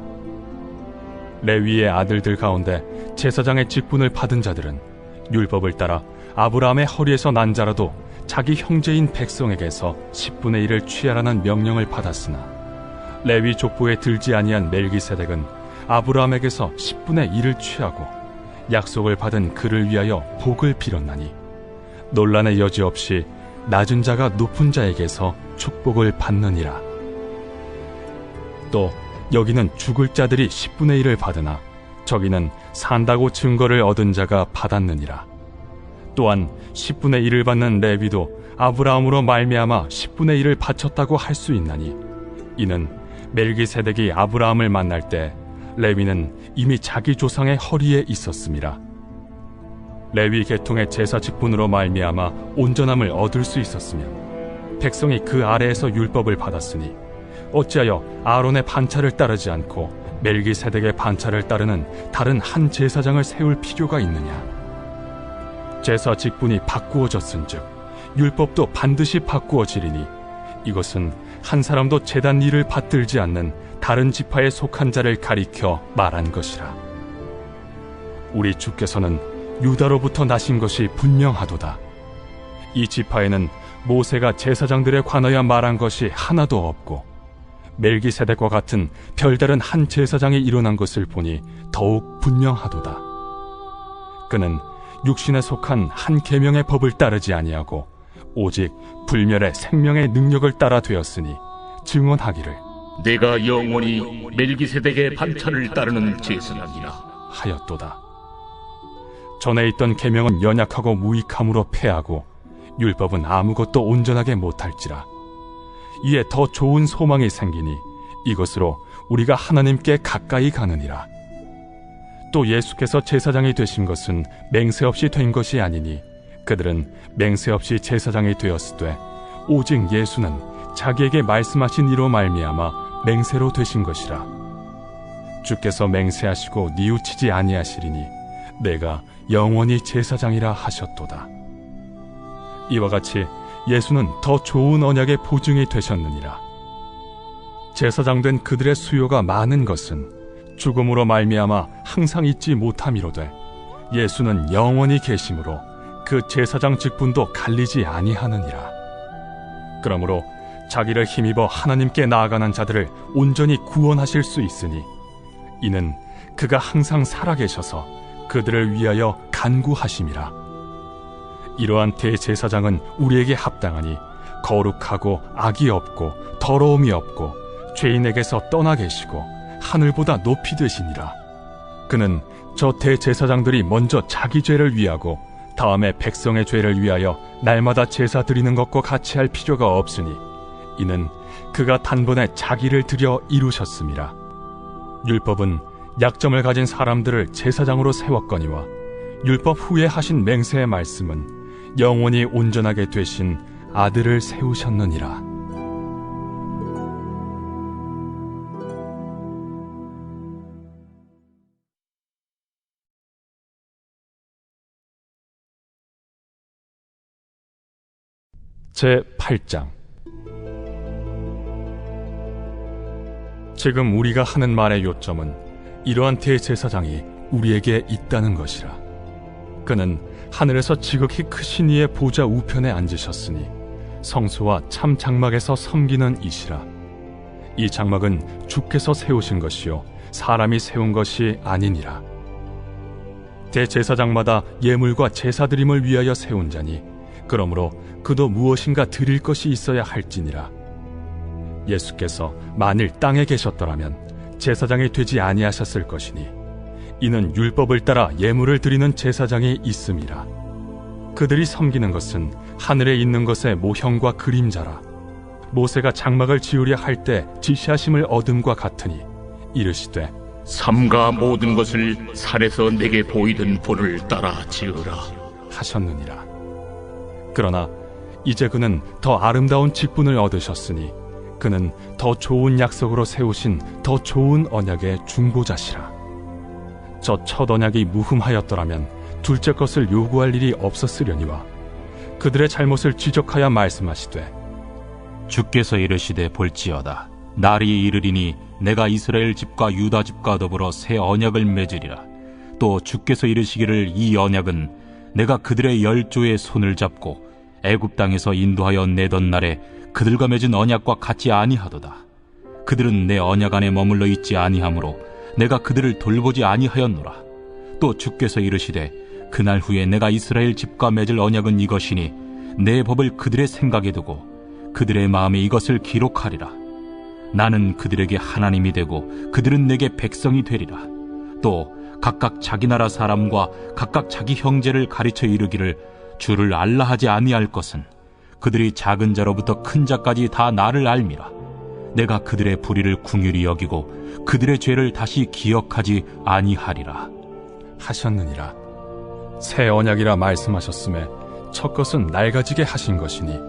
레위의 아들들 가운데 제사장의 직분을 받은 자들은 율법을 따라 아브라함의 허리에서 난 자라도 자기 형제인 백성에게서 10분의 1을 취하라는 명령을 받았으나 레위 족보에 들지 아니한 멜기세덱은 아브라함에게서 10분의 1을 취하고 약속을 받은 그를 위하여 복을 빌었나니 논란의 여지 없이 낮은 자가 높은 자에게서 축복을 받느니라. 또 여기는 죽을 자들이 10분의 1을 받으나 저기는 산다고 증거를 얻은 자가 받았느니라. 또한 10분의 1을 받는 레위도 아브라함으로 말미암아 10분의 1을 바쳤다고 할 수 있나니 이는 멜기세덱이 아브라함을 만날 때 레위는 이미 자기 조상의 허리에 있었음이라. 레위 계통의 제사 직분으로 말미암아 온전함을 얻을 수 있었으면 백성이 그 아래에서 율법을 받았으니 어찌하여 아론의 반차를 따르지 않고 멜기세덱의 반차를 따르는 다른 한 제사장을 세울 필요가 있느냐. 제사 직분이 바꾸어졌은즉 율법도 반드시 바꾸어지리니 이것은 한 사람도 제단 일을 받들지 않는 다른 지파에 속한 자를 가리켜 말한 것이라. 우리 주께서는 유다로부터 나신 것이 분명하도다. 이 지파에는 모세가 제사장들에 관하여 말한 것이 하나도 없고 멜기세덱과 같은 별다른 한 제사장이 일어난 것을 보니 더욱 분명하도다. 그는 육신에 속한 한 계명의 법을 따르지 아니하고 오직 불멸의 생명의 능력을 따라 되었으니 증언하기를 내가 영원히 멜기세덱의 반차를 따르는 제사장이라 하였도다. 전에 있던 계명은 연약하고 무익함으로 패하고 율법은 아무것도 온전하게 못할지라. 이에 더 좋은 소망이 생기니 이것으로 우리가 하나님께 가까이 가느니라. 또 예수께서 제사장이 되신 것은 맹세 없이 된 것이 아니니 그들은 맹세 없이 제사장이 되었으되 오직 예수는 자기에게 말씀하신 이로 말미암아 맹세로 되신 것이라. 주께서 맹세하시고 뉘우치지 아니하시리니 내가 영원히 제사장이라 하셨도다. 이와 같이 예수는 더 좋은 언약의 보증이 되셨느니라. 제사장 된 그들의 수요가 많은 것은 죽음으로 말미암아 항상 잊지 못함이로되 예수는 영원히 계심으로 그 제사장 직분도 갈리지 아니하느니라. 그러므로 자기를 힘입어 하나님께 나아가는 자들을 온전히 구원하실 수 있으니 이는 그가 항상 살아계셔서 그들을 위하여 간구하심이라. 이러한 대제사장은 우리에게 합당하니 거룩하고 악이 없고 더러움이 없고 죄인에게서 떠나 계시고 하늘보다 높이 되시니라. 그는 저 대제사장들이 먼저 자기 죄를 위하고 다음에 백성의 죄를 위하여 날마다 제사 드리는 것과 같이 할 필요가 없으니 이는 그가 단번에 자기를 드려 이루셨음이라. 율법은 약점을 가진 사람들을 제사장으로 세웠거니와 율법 후에 하신 맹세의 말씀은 영원히 온전하게 되신 아들을 세우셨느니라. 제8장. 지금 우리가 하는 말의 요점은 이러한 대제사장이 우리에게 있다는 것이라. 그는 하늘에서 지극히 크신 이의 보좌 우편에 앉으셨으니 성소와 참 장막에서 섬기는 이시라. 이 장막은 주께서 세우신 것이요 사람이 세운 것이 아니니라. 대제사장마다 예물과 제사드림을 위하여 세운 자니 그러므로 그도 무엇인가 드릴 것이 있어야 할지니라. 예수께서 만일 땅에 계셨더라면 제사장이 되지 아니하셨을 것이니 이는 율법을 따라 예물을 드리는 제사장이 있음이라. 그들이 섬기는 것은 하늘에 있는 것의 모형과 그림자라. 모세가 장막을 지으려 할 때 지시하심을 얻음과 같으니 이르시되 삼가 모든 것을 산에서 내게 보이던 본을 따라 지으라 하셨느니라. 그러나 이제 그는 더 아름다운 직분을 얻으셨으니 그는 더 좋은 약속으로 세우신 더 좋은 언약의 중보자시라. 저 첫 언약이 무흠하였더라면 둘째 것을 요구할 일이 없었으려니와 그들의 잘못을 지적하여 말씀하시되 주께서 이르시되 볼지어다 날이 이르리니 내가 이스라엘 집과 유다 집과 더불어 새 언약을 맺으리라. 또 주께서 이르시기를 이 언약은 내가 그들의 열조의 손을 잡고 애굽 땅에서 인도하여 내던 날에 그들과 맺은 언약과 같지 아니하도다. 그들은 내 언약 안에 머물러 있지 아니하므로 내가 그들을 돌보지 아니하였노라. 또 주께서 이르시되 그날 후에 내가 이스라엘 집과 맺을 언약은 이것이니 내 법을 그들의 생각에 두고 그들의 마음에 이것을 기록하리라. 나는 그들에게 하나님이 되고 그들은 내게 백성이 되리라. 또 각각 자기 나라 사람과 각각 자기 형제를 가르쳐 이르기를 주를 알라 하지 아니할 것은 그들이 작은 자로부터 큰 자까지 다 나를 알미라. 내가 그들의 불의를 궁휼히 여기고 그들의 죄를 다시 기억하지 아니하리라 하셨느니라. 새 언약이라 말씀하셨음에 첫 것은 낡아지게 하신 것이니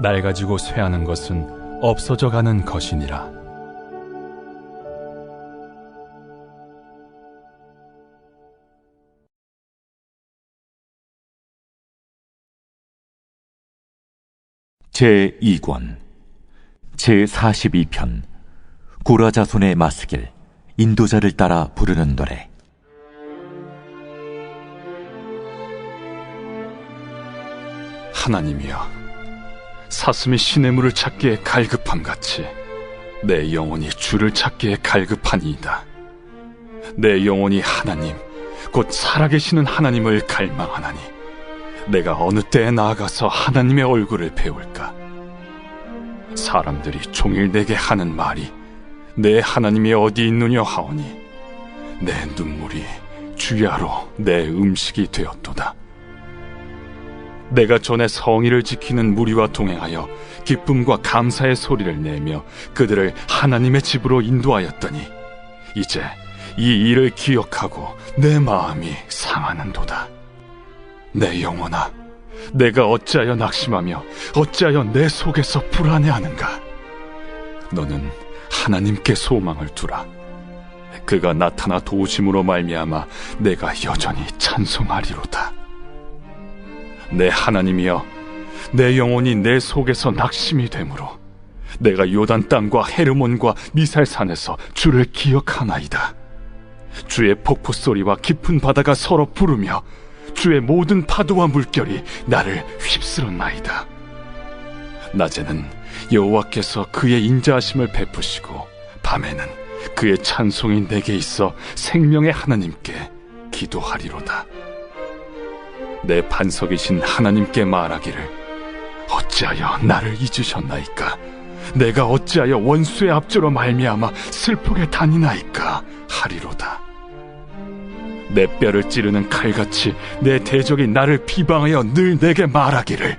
낡아지고 쇠하는 것은 없어져 가는 것이니라. 제2권 제42편 고라 자손의 마스길 인도자를 따라 부르는 노래. 하나님이여, 사슴이 시냇물을 찾기에 갈급함같이 내 영혼이 주를 찾기에 갈급하니이다. 내 영혼이 하나님 곧 살아계시는 하나님을 갈망하나니 내가 어느 때에 나아가서 하나님의 얼굴을 배울까? 사람들이 종일 내게 하는 말이 내 하나님이 어디 있느냐 하오니 내 눈물이 주야로 내 음식이 되었도다. 내가 전에 성의를 지키는 무리와 동행하여 기쁨과 감사의 소리를 내며 그들을 하나님의 집으로 인도하였더니 이제 이 일을 기억하고 내 마음이 상하는도다. 내 영혼아, 내가 어찌하여 낙심하며 어찌하여 내 속에서 불안해하는가? 너는 하나님께 소망을 두라. 그가 나타나 도우심으로 말미암아 내가 여전히 찬송하리로다. 내 하나님이여, 내 영혼이 내 속에서 낙심이 되므로 내가 요단 땅과 헤르몬과 미살산에서 주를 기억하나이다. 주의 폭포 소리와 깊은 바다가 서로 부르며 주의 모든 파도와 물결이 나를 휩쓸었나이다. 낮에는 여호와께서 그의 인자하심을 베푸시고 밤에는 그의 찬송이 내게 있어 생명의 하나님께 기도하리로다. 내 반석이신 하나님께 말하기를 어찌하여 나를 잊으셨나이까? 내가 어찌하여 원수의 압조로 말미암아 슬프게 다니나이까? 하리로다. 내 뼈를 찌르는 칼같이 내 대적이 나를 비방하여 늘 내게 말하기를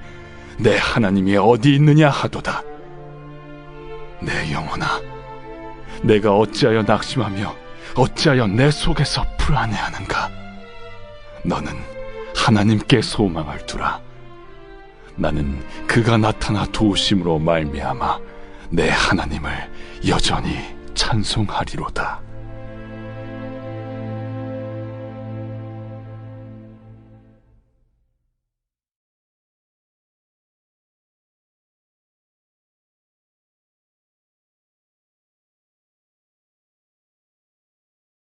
내 하나님이 어디 있느냐 하도다. 내 영혼아, 내가 어찌하여 낙심하며 어찌하여 내 속에서 불안해하는가? 너는 하나님께 소망을 두라. 나는 그가 나타나 도우심으로 말미암아 내 하나님을 여전히 찬송하리로다.